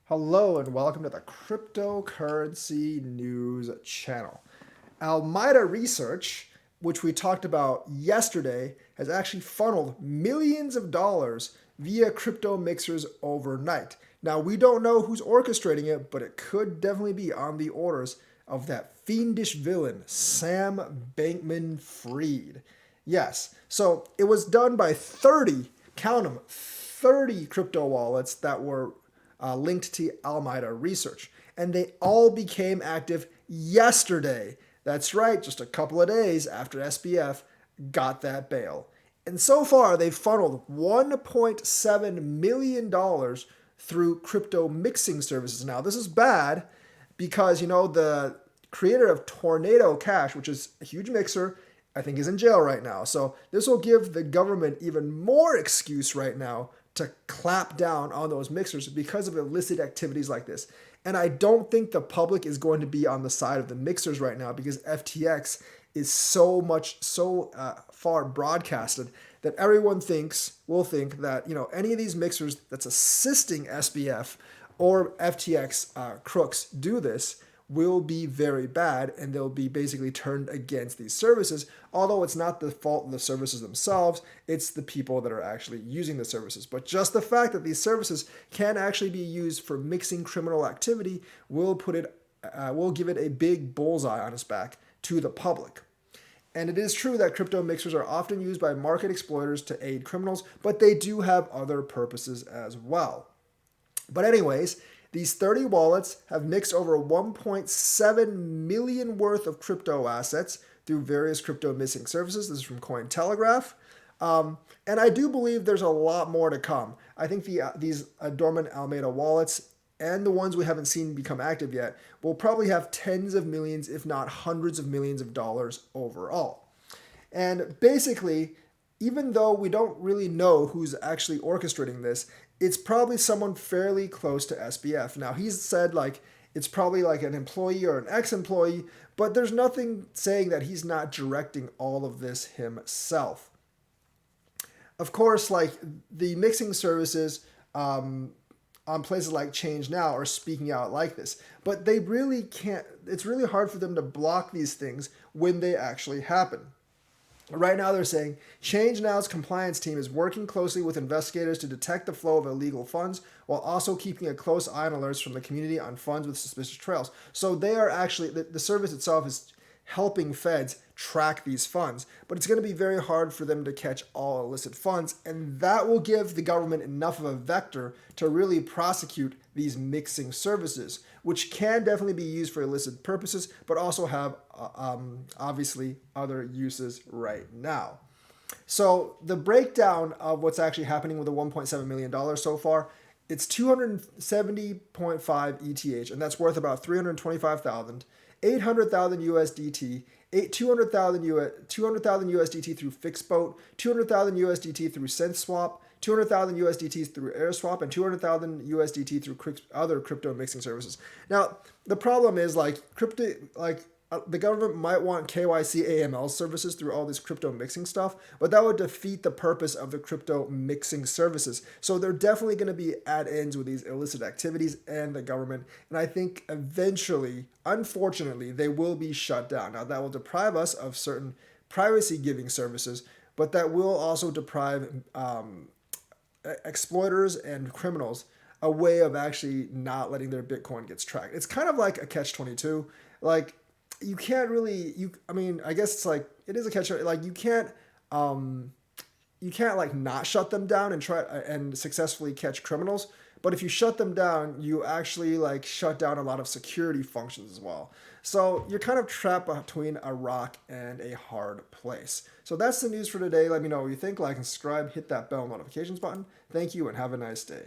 Hello and welcome to the Cryptocurrency News channel. Alameda Research, which we talked about yesterday, has actually funneled millions of dollars via crypto mixers overnight. Now, we don't know who's orchestrating it, but it could definitely be on the orders of that fiendish villain, Sam Bankman-Fried. Yes, so it was done by 30, count them, 30 crypto wallets that were linked to Alameda Research. And they all became active yesterday. That's right, just a couple of days after SBF got that bail. And so far, they've funneled $1.7 million through crypto mixing services. Now, this is bad because, the creator of Tornado Cash, which is a huge mixer, I think is in jail right now. So this will give the government even more excuse right now to clamp down on those mixers because of illicit activities like this. And I don't think the public is going to be on the side of the mixers right now because FTX is so far broadcasted that everyone will think that any of these mixers that's assisting SBF or FTX crooks do this will be very bad and they'll be basically turned against these services, although it's not the fault of the services themselves, it's the people that are actually using the services. But just the fact that these services can actually be used for mixing criminal activity will give it a big bullseye on its back to the public. And it is true that crypto mixers are often used by market exploiters to aid criminals, but they do have other purposes as well. But anyways, these 30 wallets have mixed over 1.7 million worth of crypto assets through various crypto mixing services. This is from Cointelegraph. And I do believe there's a lot more to come. I think these dormant Alameda wallets and the ones we haven't seen become active yet will probably have tens of millions, if not hundreds of millions of dollars overall. And basically, even though we don't really know who's actually orchestrating this, it's probably someone fairly close to SBF. Now, he's said it's probably like an employee or an ex-employee, but there's nothing saying that he's not directing all of this himself. Of course, the mixing services on places like Change Now are speaking out like this, but they really can't. It's really hard for them to block these things when they actually happen. Right now, they're saying Change Now's compliance team is working closely with investigators to detect the flow of illegal funds while also keeping a close eye on alerts from the community on funds with suspicious trails. So they are actually, the service itself is helping feds track these funds, but it's going to be very hard for them to catch all illicit funds, and that will give the government enough of a vector to really prosecute these mixing services, which can definitely be used for illicit purposes, but also have obviously other uses right now. So the breakdown of what's actually happening with the $1.7 million so far, it's 270.5 ETH, and that's worth about 325,000. 800,000 USDT, 200,000 USDT through Fixboat, 200,000 USDT through SenseSwap, 200,000 USDT through AirSwap, and 200,000 USDT through other crypto mixing services. Now, the problem is the government might want KYC AML services through all this crypto mixing stuff, but that would defeat the purpose of the crypto mixing services. So they're definitely going to be at ends with these illicit activities and the government. And I think eventually, unfortunately, they will be shut down. Now, that will deprive us of certain privacy-giving services, but that will also deprive exploiters and criminals a way of actually not letting their Bitcoin get tracked. It's kind of like a catch-22. You can't really, I guess it is a catch. You can't not shut them down and try and successfully catch criminals. But if you shut them down, you actually shut down a lot of security functions as well. So you're kind of trapped between a rock and a hard place. So that's the news for today. Let me know what you think. Like and subscribe, hit that bell notifications button. Thank you and have a nice day.